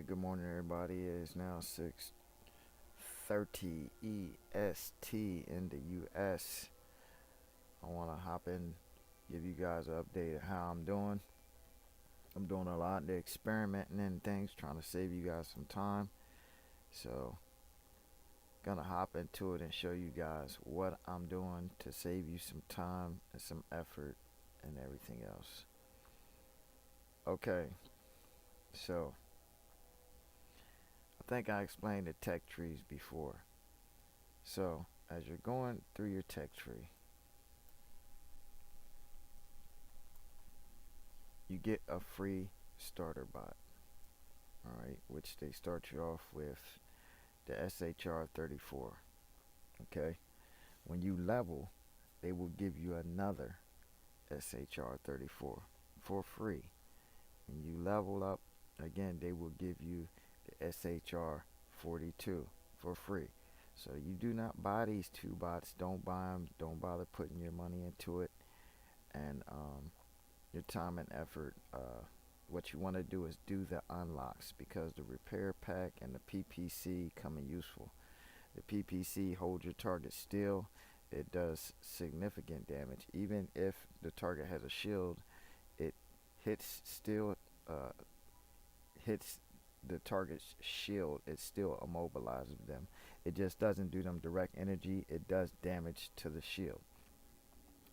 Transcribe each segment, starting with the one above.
Good morning, everybody. It is now 6:30 EST in the US. I want to hop in, give you guys an update of how I'm doing. I'm doing a lot of experimenting and things, trying to save you guys some time. So, gonna hop into it and show you guys what I'm doing to save you some time and some effort and everything else. Okay, so I think I explained the tech trees before. So, as you're going through your tech tree, you get a free starter bot, all right, which they start you off with the SHR-34. Okay, when you level, they will give you another SHR-34 for free. When you level up again, they will give you the SHR-42 for free. So you do not buy these two bots. Don't buy them. Don't bother putting your money into it and your time and effort. What you want to do is do the unlocks, because the repair pack and the PPC come in useful. The PPC holds your target still. It does significant damage. Even if the target has a shield, it hits still hits the target's shield. It still immobilizes them. It just doesn't do them direct energy. It does damage to the shield.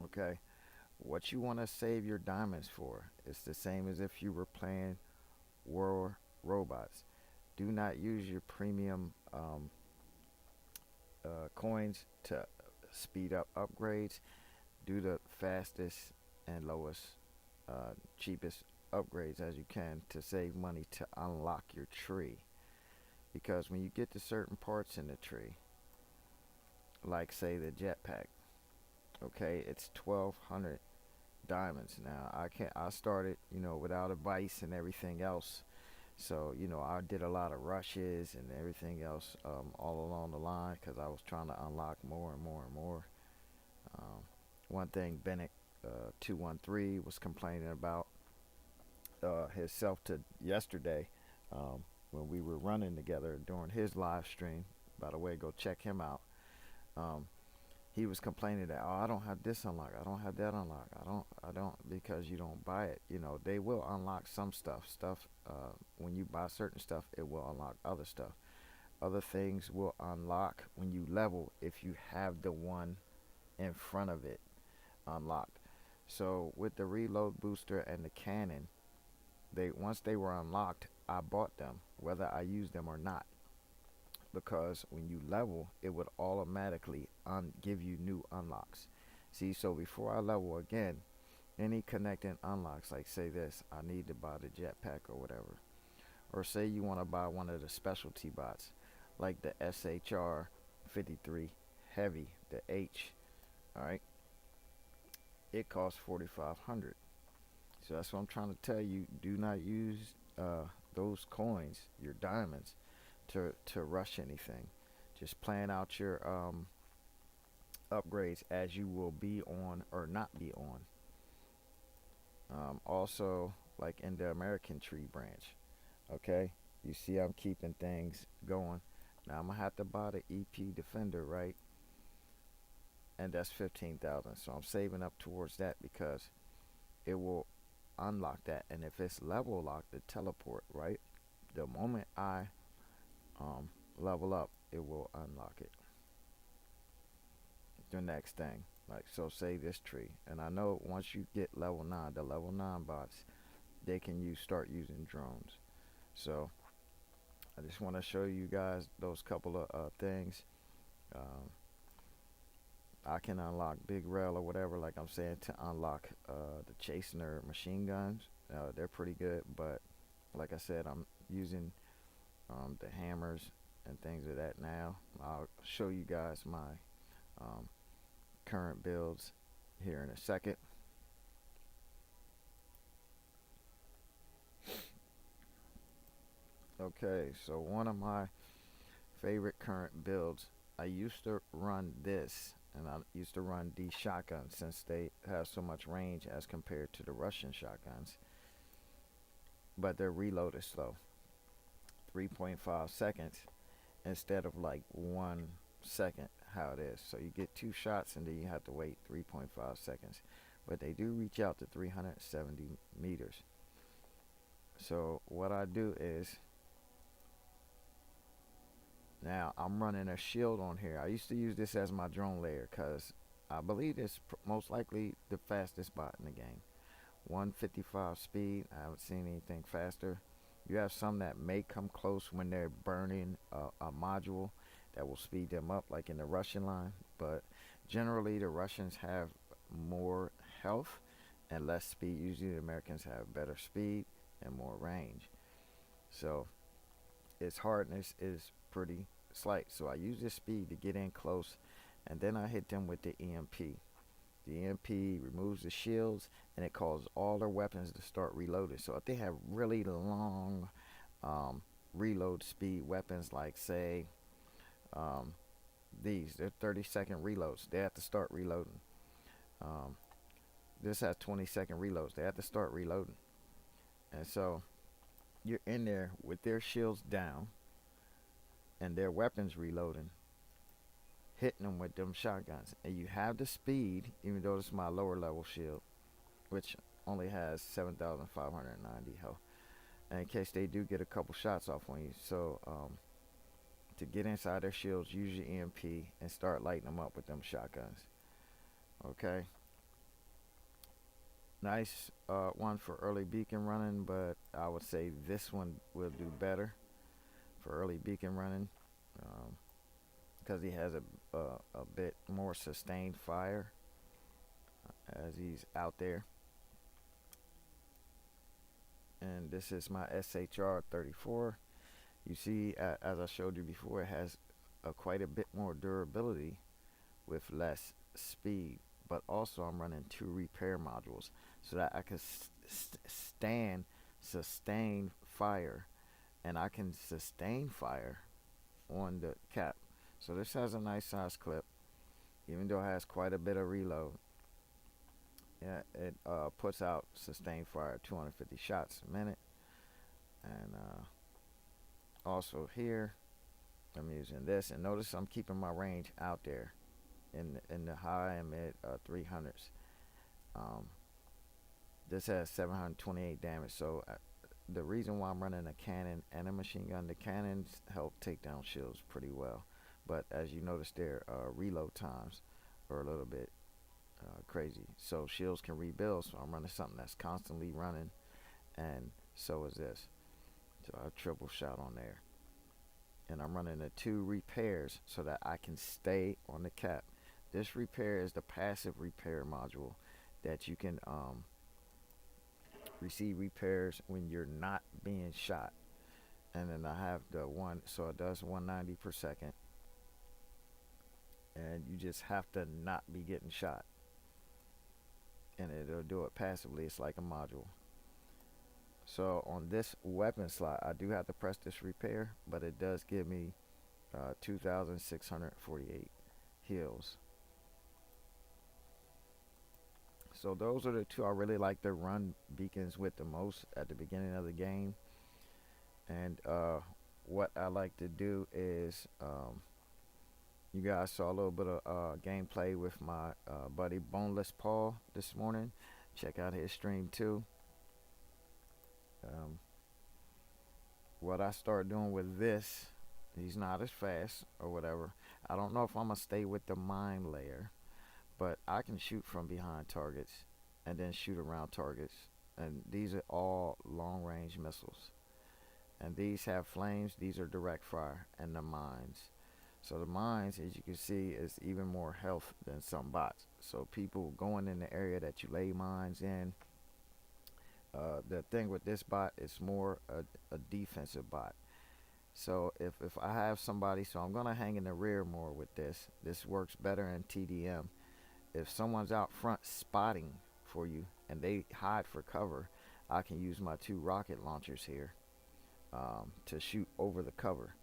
Okay. What you want to save your diamonds for, it's the same as if you were playing WoR robots. Do not use your premium coins to speed up upgrades. Do the fastest and lowest, cheapest upgrades as you can to save money to unlock your tree. Because when you get to certain parts in the tree, like say the jetpack, okay, it's 1,200 diamonds. Now I started, without a vice and everything else. So, I did a lot of rushes and everything else, all along the line, because I was trying to unlock more and more and more. Um, One thing Bennett 213 was complaining about himself to yesterday, when we were running together during his live stream. By the way, go check him out. Um, he was complaining that, oh, I don't have this unlocked, I don't have that unlocked, I don't, because you don't buy it. They will unlock some stuff. When you buy certain stuff, it will unlock other stuff. Other things will unlock when you level, if you have the one in front of it unlocked. So with the reload booster and the cannon, they once they were unlocked, I bought them whether I used them or not, because when you level, it would automatically give you new unlocks. See, so before I level again, any connecting unlocks, like say this, I need to buy the jetpack or whatever, or say you want to buy one of the specialty bots, like the SHR 53 heavy, the H, all right, it costs 4,500. So that's what I'm trying to tell you. Do not use those coins, your diamonds, to rush anything. Just plan out your upgrades as you will be on or not be on. Also, like in the American tree branch, okay, you see I'm keeping things going. Now I'm gonna have to buy the EP Defender, right? And that's 15,000. So I'm saving up towards that, because it will unlock that. And if it's level locked, the teleport, right? The moment I level up, it will unlock it. The next thing, like, so say this tree, and I know once you get level 9, the level 9 bots, they can start using drones. So I just want to show you guys those couple of things. um, I can unlock big rail or whatever, like I'm saying, to unlock the Chasener machine guns. They're pretty good, but like I said, I'm using the hammers and things of that now. I'll show you guys my um, current builds here in a second. Okay, so one of my favorite current builds, I used to run this, and I used to run these shotguns since they have so much range as compared to the Russian shotguns, but their reload is slow. 3.5 seconds instead of like 1 second how it is. So you get 2 shots and then you have to wait 3.5 seconds. But they do reach out to 370 meters. So what I do is, now I'm running a shield on here. I used to use this as my drone layer because I believe it's most likely the fastest bot in the game. 155 speed. I haven't seen anything faster. You have some that may come close when they're burning a module that will speed them up, like in the Russian line. But generally, the Russians have more health and less speed. Usually, the Americans have better speed and more range. So its hardness is pretty slight. So I use this speed to get in close, and then I hit them with the EMP. The EMP removes the shields and it causes all their weapons to start reloading. So if they have really long reload speed weapons, like say they're 30-second reloads, they have to start reloading. This has 20-second reloads, they have to start reloading. And so you're in there with their shields down and their weapons reloading, hitting them with them shotguns, and you have the speed, even though this is my lower level shield, which only has 7,590 health, and in case they do get a couple shots off on you. So to get inside their shields, use your EMP and start lighting them up with them shotguns. Okay, nice one for early beacon running, but I would say this one will do better for early beacon running, because he has a bit more sustained fire as he's out there. And this is my SHR 34. You see, as I showed you before, it has quite a bit more durability with less speed. But also I'm running 2 repair modules so that I can sustain fire, and I can sustain fire on the cap. So this has a nice size clip, even though it has quite a bit of reload. Yeah, it puts out sustained fire 250 shots a minute. And also here I'm using this, and notice I'm keeping my range out there in the high and mid 300s. This has 728 damage. So the reason why I'm running a cannon and a machine gun, the cannons help take down shields pretty well, but as you notice, their reload times are a little bit crazy. So shields can rebuild, so I'm running something that's constantly running, and so is this. So I have triple shot on there, and I'm running the 2 repairs so that I can stay on the cap. This repair is the passive repair module that you can receive repairs when you're not being shot. And then I have the one, so it does 190 per second, and you just have to not be getting shot, and it'll do it passively. It's like a module. So on this weapon slot, I do have to press this repair, but it does give me 2,648 heals. So those are the 2 I really like to run beacons with the most at the beginning of the game. And what I like to do is, you guys saw a little bit of gameplay with my buddy Boneless Paul this morning. Check out his stream too. What I start doing with this, he's not as fast or whatever. I don't know if I'm gonna stay with the mine layer, but I can shoot from behind targets and then shoot around targets, and these are all long range missiles, and these have flames. These are direct fire. And the mines, so the mines, as you can see, is even more health than some bots. So people going in the area that you lay mines in, the thing with this bot is more a defensive bot. So if I have somebody, so I'm gonna hang in the rear more with this. This works better in TDM. If someone's out front spotting for you and they hide for cover, I can use my 2 rocket launchers here to shoot over the cover,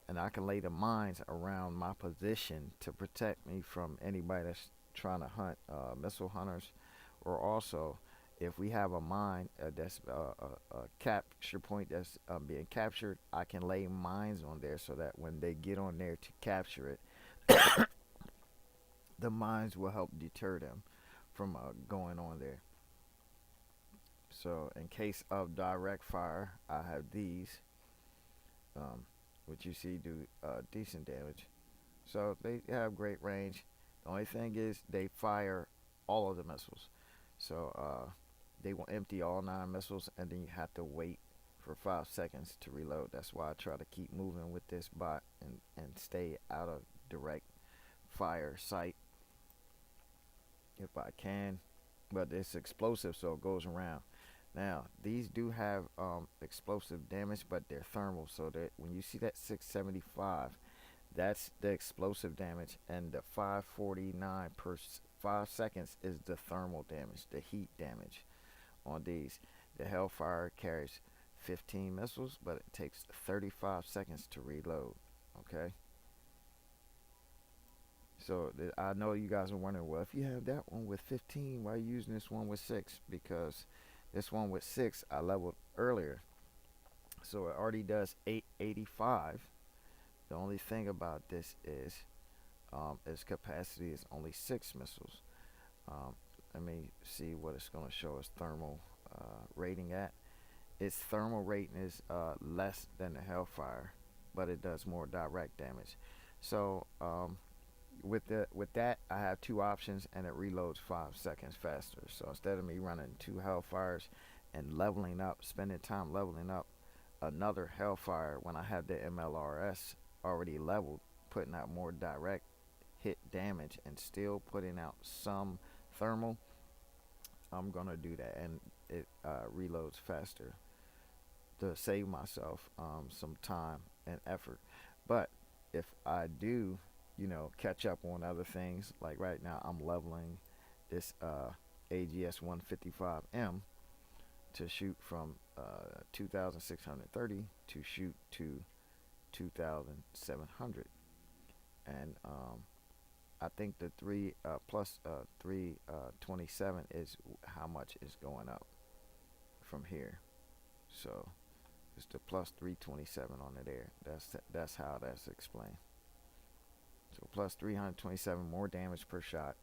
and I can lay the mines around my position to protect me from anybody that's trying to hunt, missile hunters. Or also, If we have a mine that's a capture point that's being captured, I can lay mines on there so that when they get on there to capture it, the mines will help deter them from going on there. So in case of direct fire, I have these, um, which you see do decent damage. So they have great range. The only thing is they fire all of the missiles. So they will empty all 9 missiles, and then you have to wait for 5 seconds to reload. That's why I try to keep moving with this bot and stay out of direct fire sight if I can. But it's explosive, so it goes around. Now these do have explosive damage, but they're thermal. So that when you see that 675, that's the explosive damage, and the 549 per 5 seconds is the thermal damage, the heat damage on these. The Hellfire carries 15 missiles, but it takes 35 seconds to reload. Okay. So I know you guys are wondering, well, if you have that one with 15, why are you using this one with 6? Because this one with 6 I leveled earlier, so it already does 885. The only thing about this is its capacity is only 6 missiles. Um, Let me see what it's going to show its thermal rating at. Its thermal rating is less than the Hellfire, but it does more direct damage. So with that, I have 2 options, and it reloads 5 seconds faster. So instead of me running 2 Hellfires and leveling up, spending time leveling up another Hellfire when I have the MLRS already leveled, putting out more direct hit damage and still putting out some thermal, I'm gonna do that, and it reloads faster to save myself some time and effort. But if I do, catch up on other things, like right now I'm leveling this AGS 155M to shoot from 2630 to shoot to 2700, and I think the 3 plus 327 is how much is going up from here. So it's the plus 327 on it there. That's how that's explained. So plus 327 more damage per shot.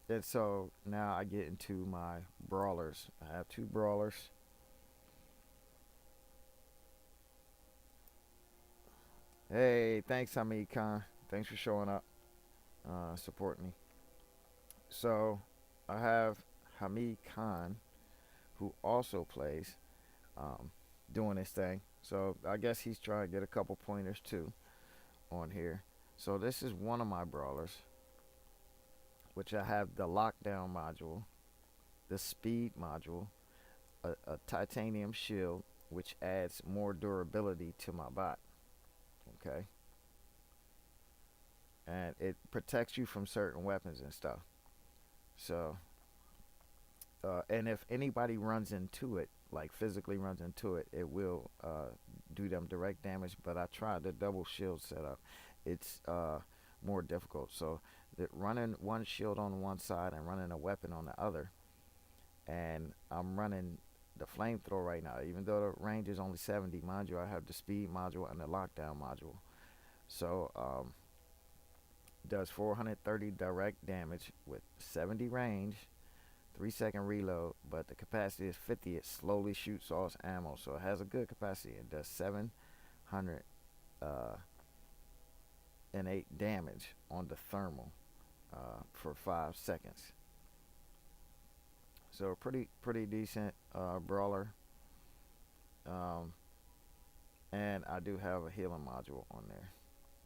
And so now I get into my brawlers. I have 2 brawlers. Hey, thanks Hamid Khan. Thanks for showing up, supporting me. So I have Hamid Khan, who also plays, um, doing his thing. So I guess he's trying to get a couple pointers too on here. So this is one of my brawlers, which I have the lockdown module, the speed module, a titanium shield, which adds more durability to my bot. Okay. And it protects you from certain weapons and stuff. So, and if anybody runs into it, like physically runs into it, it will do them direct damage. But I tried the double shield setup. It's more difficult. So, running one shield on one side and running a weapon on the other, and I'm running the flamethrower right now. Even though the range is only 70, mind you, I have the speed module and the lockdown module. So, does 430 direct damage with 70 range, 3 second reload, but the capacity is 50. It slowly shoots off ammo, so it has a good capacity. It does 708 damage on the thermal for 5 seconds. So pretty decent brawler. And I do have a healing module on there,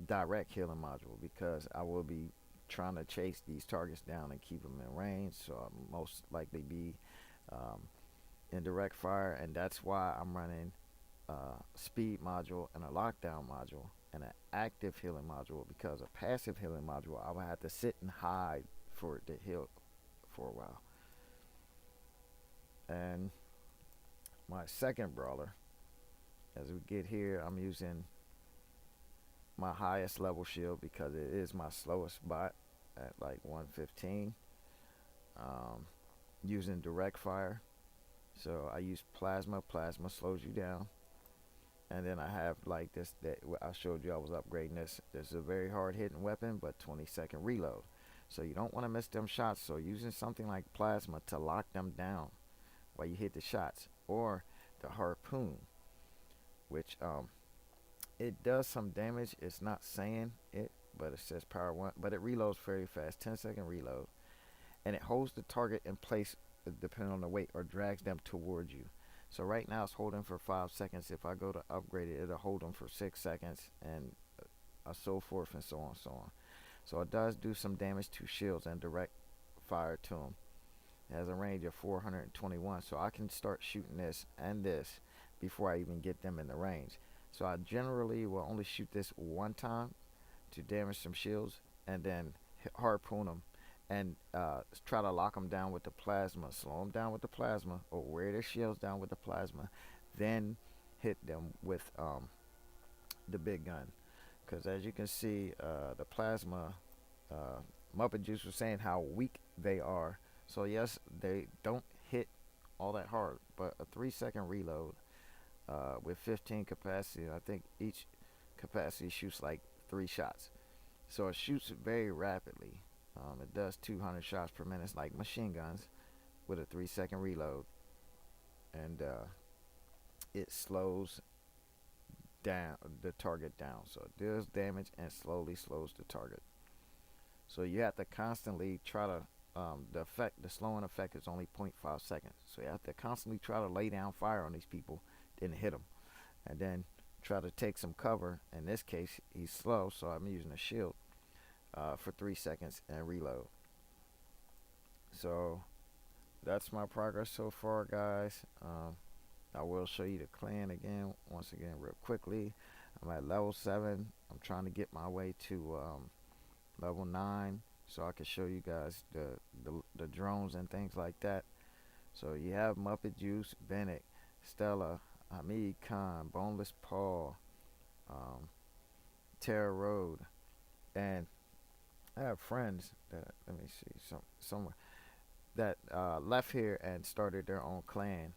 direct healing module, because I will be trying to chase these targets down and keep them in range. So I'll most likely be in direct fire, and that's why I'm running speed module and a lockdown module and an active healing module, because a passive healing module I would have to sit and hide for it to heal for a while. And my second brawler, as we get here, I'm using my highest level shield because it is my slowest bot at like 115. um, using direct fire. So I use plasma. Plasma slows you down. And then I have like this that I showed you I was upgrading this. This is a very hard hitting weapon, but 20-second reload. So you don't want to miss them shots. So using something like plasma to lock them down while you hit the shots, or the harpoon, which it does some damage. It's not saying it, but it says power one. But it reloads very fast, 10-second reload, and it holds the target in place depending on the weight or drags them towards you. So right now it's holding for 5 seconds. If I go to upgrade it, it'll hold them for 6 seconds, and so forth and so on, so on. So it does do some damage to shields and direct fire to them. It has a range of 421, so I can start shooting this and this before I even get them in the range. So I generally will only shoot this one time to damage some shields, and then harpoon them, and try to lock them down with the plasma, slow them down with the plasma, or wear their shields down with the plasma, then hit them with the big gun. Because as you can see, the plasma, Muppet Juice was saying how weak they are. So yes, they don't hit all that hard, but a 3-second reload with 15 capacity, I think each capacity shoots like 3 shots. So it shoots very rapidly. It does 200 shots per minute. It's like machine guns with a 3-second reload, and it slows down the target down. So it deals damage and slowly slows the target. So you have to constantly try to the slowing effect is only 0.5 seconds. So you have to constantly try to lay down fire on these people, then hit them, and then try to take some cover. In this case, he's slow, so I'm using a shield for 3 seconds and reload. So that's my progress so far, guys. I will show you the clan again, once again, real quickly. I'm at level 7. I'm trying to get my way to level 9, so I can show you guys the drones and things like that. So you have Muppet Juice, Bennett, Stella, Hamid Khan, Boneless Paul, Terra Road, and I have friends that, let me see, somewhere that left here and started their own clan,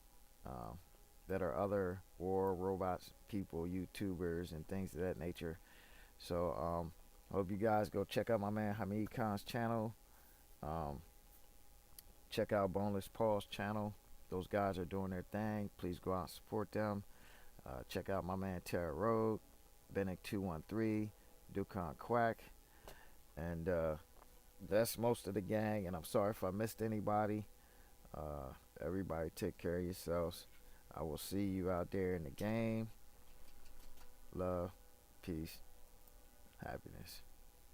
that are other war robots people, YouTubers, and things of that nature. So hope you guys go check out my man Hamid Khan's channel. Check out Boneless Paul's channel. Those guys are doing their thing. Please go out and support them. Check out my man Terra Road, Bennett 213, Dukan Quack, and that's most of the gang. And I'm sorry if I missed anybody. Everybody take care of yourselves. I will see you out there in the game. Love, peace, happiness.